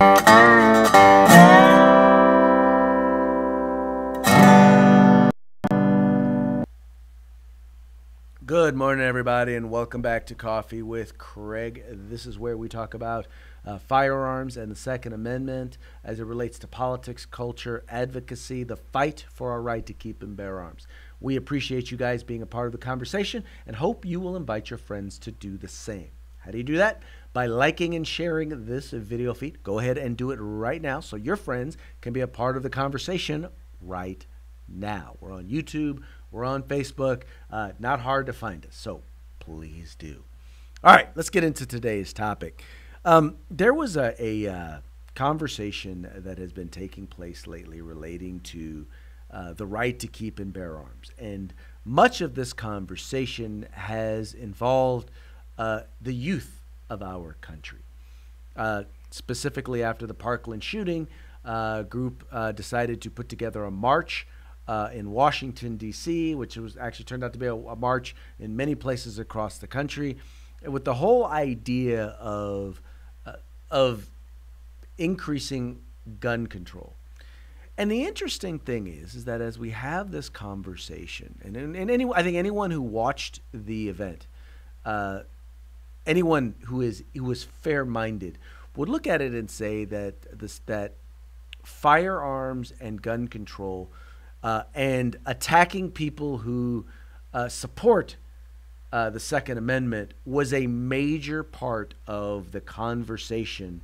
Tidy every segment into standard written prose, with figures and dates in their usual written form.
Good morning, everybody, and welcome back to Coffee with Craig. This is where we talk about firearms and the Second Amendment as it relates to politics, culture, advocacy, the fight for our right to keep and bear arms. We appreciate you guys being a part of the conversation and hope you will invite your friends to do the same. How do you do that? By liking and sharing this video feed. Go ahead and do it right now so your friends can be a part of the conversation right now. We're on YouTube. We're on Facebook. Not hard to find us, so please do. All right, let's get into today's topic. There was a conversation that has been taking place lately relating to the right to keep and bear arms. And much of this conversation has involved the youth of our country. Specifically after the Parkland shooting, a group decided to put together a march in Washington, D.C., which was actually turned out to be a march in many places across the country, with the whole idea of increasing gun control. And the interesting thing is that as we have this conversation, and I think anyone who watched the event, anyone who was fair-minded would look at it and say that firearms and gun control and attacking people who support the Second Amendment was a major part of the conversation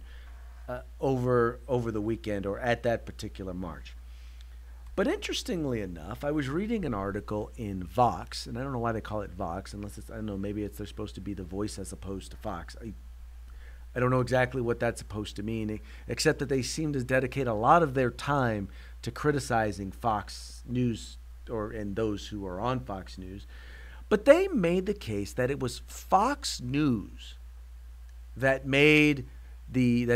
over the weekend or at that particular march. But interestingly enough, I was reading an article in Vox, and I don't know why they call it Vox, unless it's, I don't know, maybe they're supposed to be The Voice as opposed to Fox. I don't know exactly what that's supposed to mean, except that they seem to dedicate a lot of their time to criticizing Fox News and those who are on Fox News. But they made the case that it was Fox News that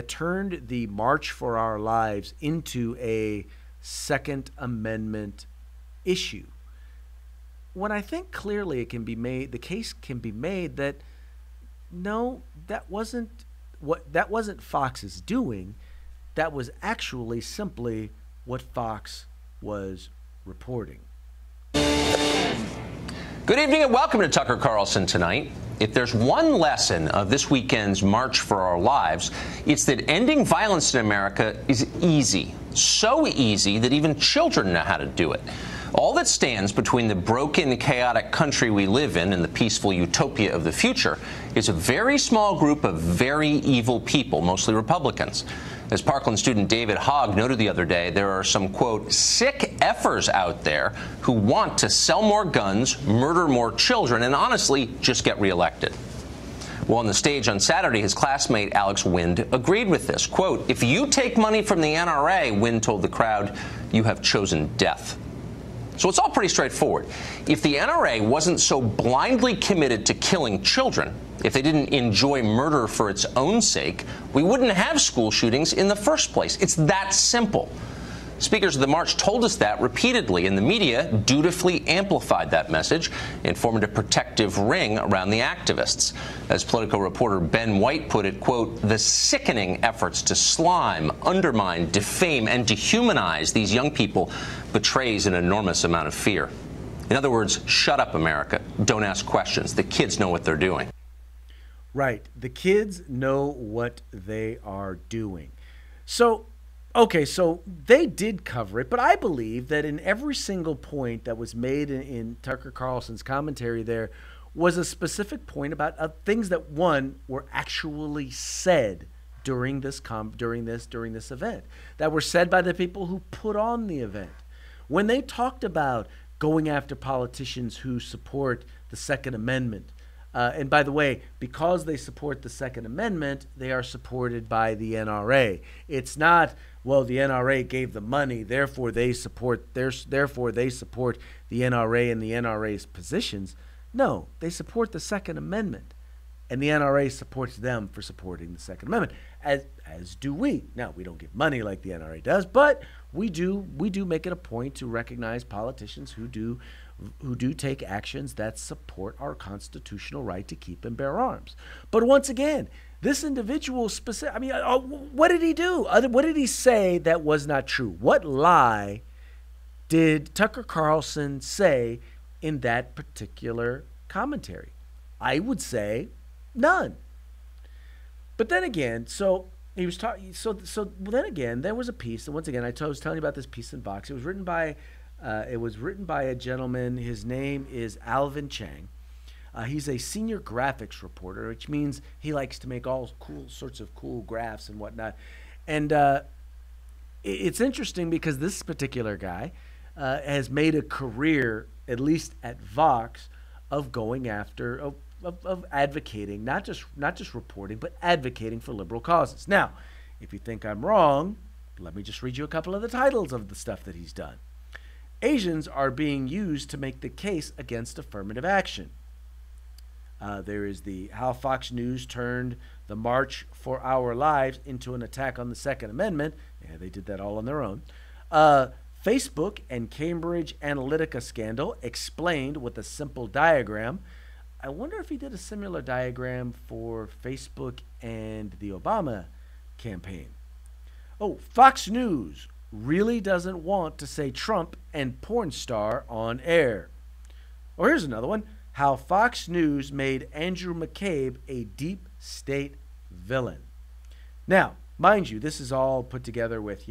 turned the March for Our Lives into a Second Amendment issue. When I think clearly it can be made, the case can be made that no, that wasn't Fox's doing. That was actually simply what Fox was reporting. Good evening and welcome to Tucker Carlson Tonight. If there's one lesson of this weekend's March for Our Lives, it's that ending violence in America is easy. So easy that even children know how to do it. All that stands between the broken, chaotic country we live in and the peaceful utopia of the future is a very small group of very evil people, mostly Republicans. As Parkland student David Hogg noted the other day, there are some, quote, sick effers out there who want to sell more guns, murder more children, and honestly, just get reelected. Well, on the stage on Saturday, his classmate Alex Wind agreed with this. Quote, if you take money from the NRA, Wind told the crowd, you have chosen death. So it's all pretty straightforward. If the NRA wasn't so blindly committed to killing children, if they didn't enjoy murder for its own sake, we wouldn't have school shootings in the first place. It's that simple. Speakers of the march told us that repeatedly, and the media dutifully amplified that message and formed a protective ring around the activists. As Politico reporter Ben White put it, quote, the sickening efforts to slime, undermine, defame, and dehumanize these young people betrays an enormous amount of fear. In other words, shut up, America. Don't ask questions. The kids know what they're doing. Right. The kids know what they are doing. So, okay, so they did cover it, but I believe that in every single point that was made in Tucker Carlson's commentary there was a specific point about things that, one, were actually said during this event, that were said by the people who put on the event. When they talked about going after politicians who support the Second Amendment, and by the way, because they support the Second Amendment, they are supported by the NRA. It's not, well, the NRA gave the money, therefore they support the NRA and the NRA's positions. No, they support the Second Amendment, and the NRA supports them for supporting the Second Amendment. as do we. Now, we don't give money like the NRA does, but we do make it a point to recognize politicians who do take actions that support our constitutional right to keep and bear arms. But once again, this individual specific, I mean, what did he do? What did he say that was not true? What lie did Tucker Carlson say in that particular commentary? I would say none. But then again, so he was talking. So then again, there was a piece, and once again, was telling you about this piece in Vox. It was written by a gentleman. His name is Alvin Chang. He's a senior graphics reporter, which means he likes to make all sorts of cool graphs and whatnot. And it's interesting because this particular guy has made a career, at least at Vox, of going after, of advocating, not just reporting, but advocating for liberal causes. Now, if you think I'm wrong, let me just read you a couple of the titles of the stuff that he's done. Asians are being used to make the case against affirmative action. There is the how Fox News turned the March for Our Lives into an attack on the Second Amendment. Yeah, they did that all on their own. Facebook and Cambridge Analytica scandal explained with a simple diagram. I wonder if he did a similar diagram for Facebook and the Obama campaign. Oh, Fox News really doesn't want to say Trump and porn star on air. Or here's another one. How Fox News made Andrew McCabe a deep state villain. Now, mind you, this is all put together with,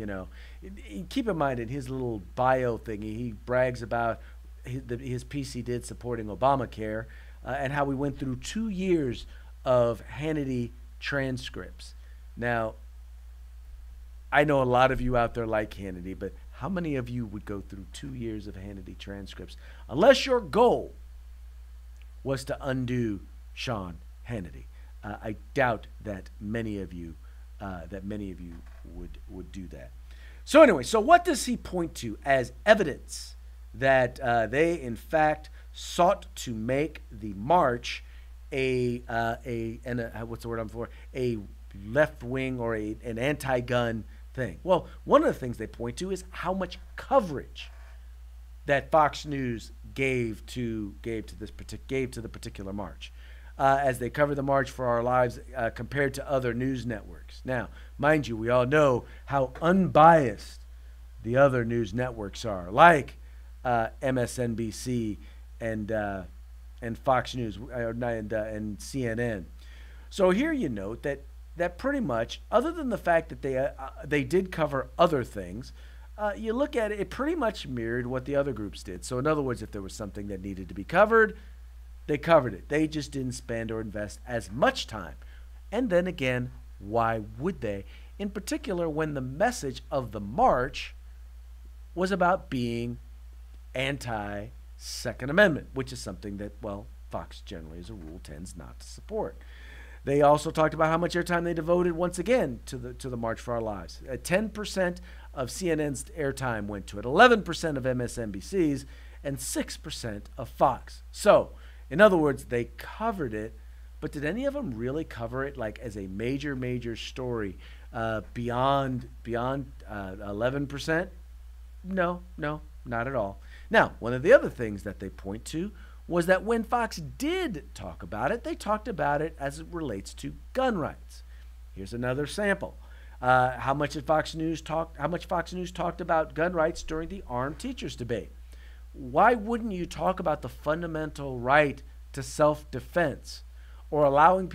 keep in mind in his little bio thing, he brags about his piece he did supporting Obamacare and how we went through 2 years of Hannity transcripts. Now, I know a lot of you out there like Hannity, but how many of you would go through 2 years of Hannity transcripts? Unless your goal was to undo Sean Hannity. I doubt that many of you would do that. So anyway, so what does he point to as evidence that they in fact sought to make the march a left wing or an anti-gun thing? Well, one of the things they point to is how much coverage that Fox News gave to the particular march, as they covered the March for Our Lives compared to other news networks. Now, mind you, we all know how unbiased the other news networks are, like MSNBC and Fox News and CNN. So here you note that pretty much, other than the fact that they did cover other things, you look at it, it pretty much mirrored what the other groups did. So in other words, if there was something that needed to be covered, they covered it. They just didn't spend or invest as much time. And then again, why would they? In particular, when the message of the march was about being anti-Second Amendment, which is something that, well, Fox generally as a rule tends not to support. They also talked about how much airtime they devoted once again to the March for Our Lives. 10% of CNN's airtime went to it, 11% of MSNBC's, and 6% of Fox. So, in other words, they covered it, but did any of them really cover it like as a major story beyond 11%? No, not at all. Now, one of the other things that they point to was that when Fox did talk about it, they talked about it as it relates to gun rights. Here's another sample. How much Fox News talked about gun rights during the armed teachers debate? Why wouldn't you talk about the fundamental right to self-defense, or allowing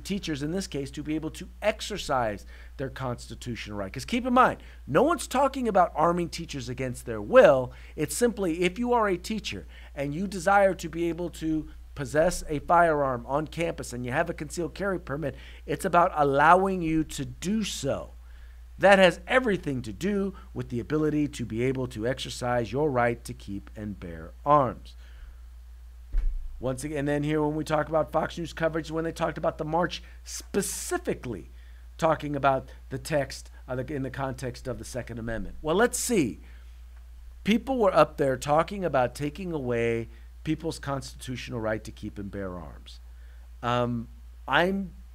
teachers in this case, to be able to exercise their constitutional right? Because keep in mind, no one's talking about arming teachers against their will. It's simply, if you are a teacher and you desire to be able to possess a firearm on campus and you have a concealed carry permit, it's about allowing you to do so. That has everything to do with the ability to be able to exercise your right to keep and bear arms. Once again, and then here when we talk about Fox News coverage, when they talked about the march, specifically talking about the text in the context of the Second Amendment. Well, let's see. People were up there talking about taking away people's constitutional right to keep and bear arms. I'm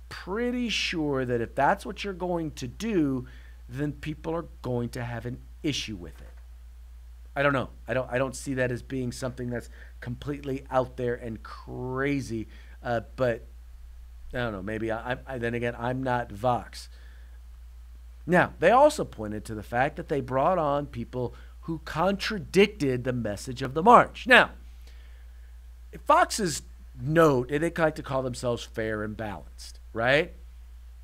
pretty sure that if that's what you're going to do, then people are going to have an issue with it. I don't know. I don't see that as being something that's completely out there and crazy. But I don't know. Maybe then again, I'm not Vox. Now, they also pointed to the fact that they brought on people who contradicted the message of the march. Now, Fox's note, they like to call themselves fair and balanced, right?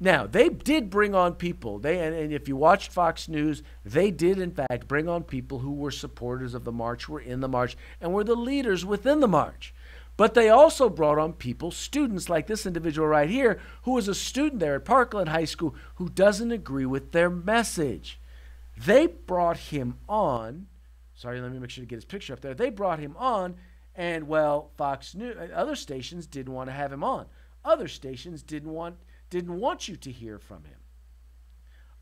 Now, they did bring on people. And if you watched Fox News, they did, in fact, bring on people who were supporters of the march, were in the march, and were the leaders within the march. But they also brought on people, students like this individual right here, who was a student there at Parkland High School who doesn't agree with their message. They brought him on. Sorry, let me make sure to get his picture up there. They brought him on, and, well, Fox News, other stations didn't want to have him on. Other stations didn't want you to hear from him.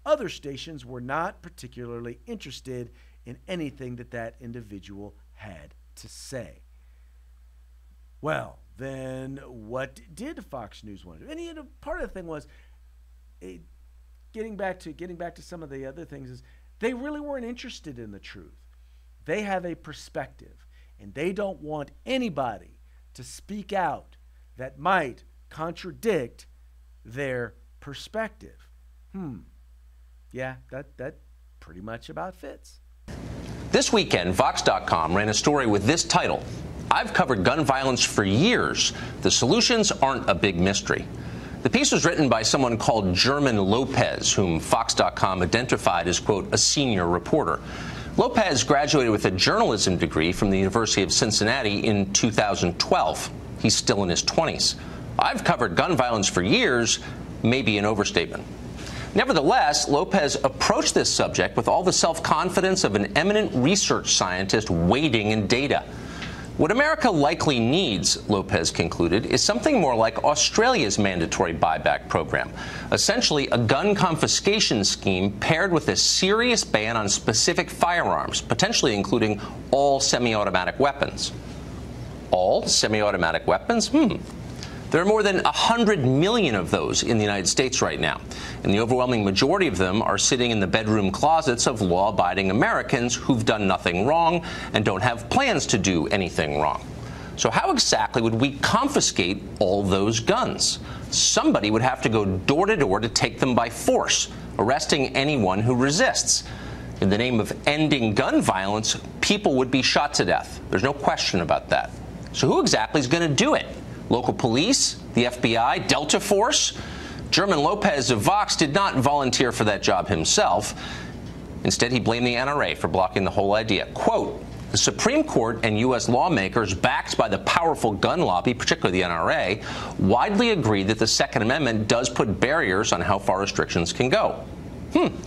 Other stations were not particularly interested in anything that individual had to say. Well, then what did Fox News want to do? And part of the thing was, getting back to some of the other things, is they really weren't interested in the truth. They have a perspective, and they don't want anybody to speak out that might contradict their perspective. Yeah, that pretty much about fits. This weekend, Vox.com ran a story with this title: "I've covered gun violence for years. The solutions aren't a big mystery." The piece was written by someone called German Lopez, whom Fox.com identified as, quote, a senior reporter. Lopez graduated with a journalism degree from the University of Cincinnati in 2012. He's still in his 20s. "I've covered gun violence for years," may be an overstatement. Nevertheless, Lopez approached this subject with all the self-confidence of an eminent research scientist wading in data. What America likely needs, Lopez concluded, is something more like Australia's mandatory buyback program, essentially a gun confiscation scheme paired with a serious ban on specific firearms, potentially including all semi-automatic weapons. All semi-automatic weapons? There are more than 100 million of those in the United States right now, and the overwhelming majority of them are sitting in the bedroom closets of law-abiding Americans who've done nothing wrong and don't have plans to do anything wrong. So how exactly would we confiscate all those guns? Somebody would have to go door to door to take them by force, arresting anyone who resists. In the name of ending gun violence, people would be shot to death. There's no question about that. So who exactly is going to do it? Local police, the FBI, Delta Force? German Lopez of Vox did not volunteer for that job himself. Instead, he blamed the NRA for blocking the whole idea. Quote, "The Supreme Court and U.S. lawmakers, backed by the powerful gun lobby, particularly the NRA, widely agree that the Second Amendment does put barriers on how far restrictions can go."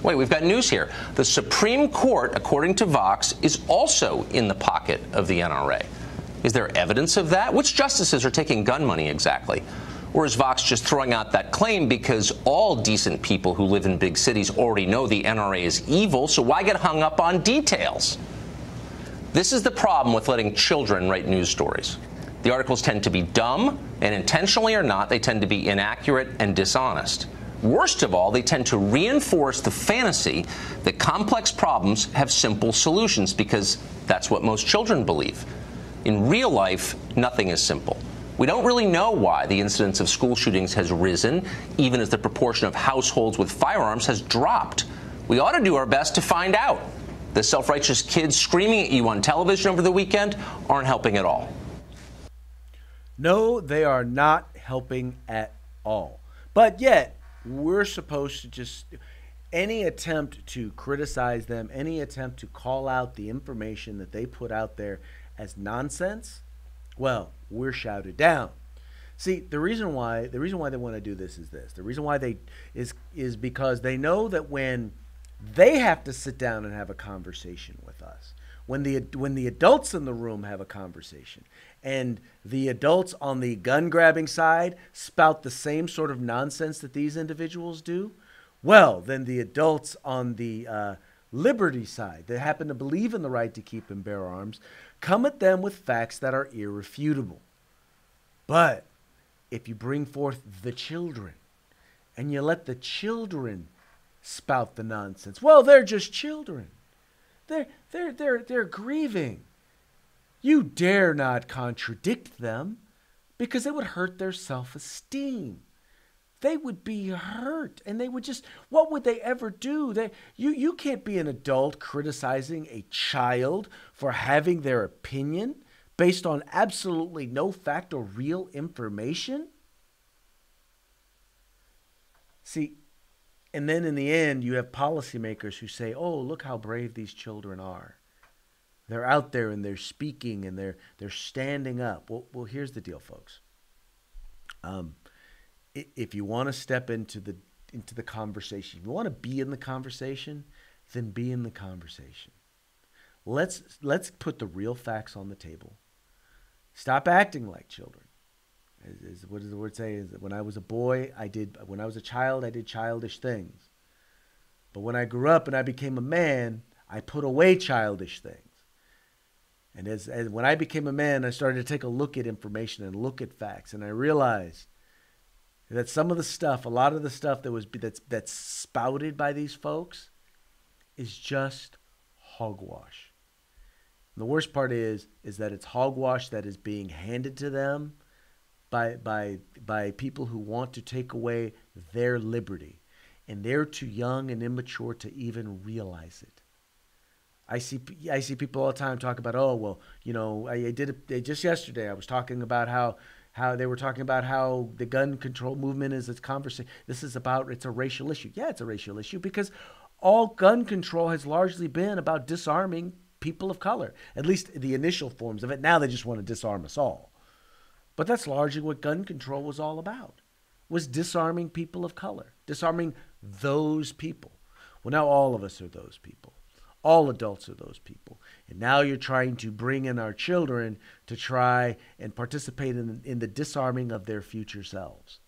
Wait, we've got news here. The Supreme Court, according to Vox, is also in the pocket of the NRA. Is there evidence of that? Which justices are taking gun money exactly? Or is Vox just throwing out that claim because all decent people who live in big cities already know the NRA is evil, so why get hung up on details? This is the problem with letting children write news stories. The articles tend to be dumb, and intentionally or not, they tend to be inaccurate and dishonest. Worst of all, they tend to reinforce the fantasy that complex problems have simple solutions, because that's what most children believe. In real life, nothing is simple. We don't really know why the incidence of school shootings has risen, even as the proportion of households with firearms has dropped. We ought to do our best to find out. The self-righteous kids screaming at you on television over the weekend aren't helping at all. No, they are not helping at all. But yet, we're supposed to just, any attempt to criticize them, any attempt to call out the information that they put out there as nonsense, well, we're shouted down. See, the reason why they want to do this is this. The reason why is because they know that when they have to sit down and have a conversation with us, when the adults in the room have a conversation, and the adults on the gun grabbing side spout the same sort of nonsense that these individuals do, well, then the adults on the liberty side that happen to believe in the right to keep and bear arms come at them with facts that are irrefutable. But if you bring forth the children, and you let the children spout the nonsense. Well, they're just children. They're grieving. You dare not contradict them, because it would hurt their self-esteem. They would be hurt, and they would just, what would they ever do? You can't be an adult criticizing a child for having their opinion based on absolutely no fact or real information. See, and then in the end, you have policymakers who say, oh, look how brave these children are. They're out there and they're speaking and they're standing up. Well, here's the deal, folks. If you want to step into the conversation, if you want to be in the conversation, then be in the conversation. Let's put the real facts on the table. Stop acting like children. What does the word say? Is that when I was a boy, when I was a child, I did childish things. But when I grew up and I became a man, I put away childish things. And as when I became a man, I started to take a look at information and look at facts, and I realized that some of the stuff, a lot of the stuff that's spouted by these folks, is just hogwash. And the worst part is that it's hogwash that is being handed to them by people who want to take away their liberty, and they're too young and immature to even realize it. I see people all the time talk about, oh, well, you know, I did it just yesterday. I was talking about how they were talking about how the gun control movement is a conversation. It's a racial issue. Yeah, it's a racial issue because all gun control has largely been about disarming people of color, at least the initial forms of it. Now they just want to disarm us all. But that's largely what gun control was all about, was disarming people of color, disarming those people. Well, now all of us are those people. All adults are those people. And now you're trying to bring in our children to try and participate in the disarming of their future selves.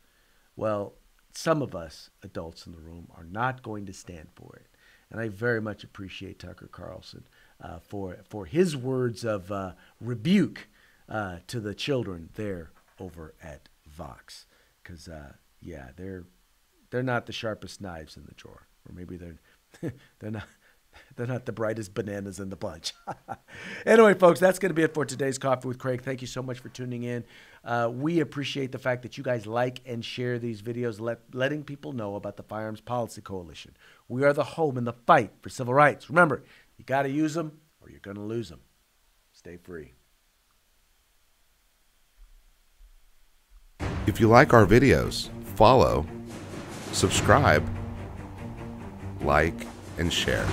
Well, some of us adults in the room are not going to stand for it. And I very much appreciate Tucker Carlson for his words of rebuke to the children there over at Vox. Because, yeah, they're not the sharpest knives in the drawer. Or maybe they're not. They're not the brightest bananas in the bunch. Anyway, folks, that's going to be it for today's Coffee with Craig. Thank you so much for tuning in. We appreciate the fact that you guys like and share these videos, letting people know about the Firearms Policy Coalition. We are the home in the fight for civil rights. Remember, you got to use them or you're going to lose them. Stay free. If you like our videos, follow, subscribe, like, and share.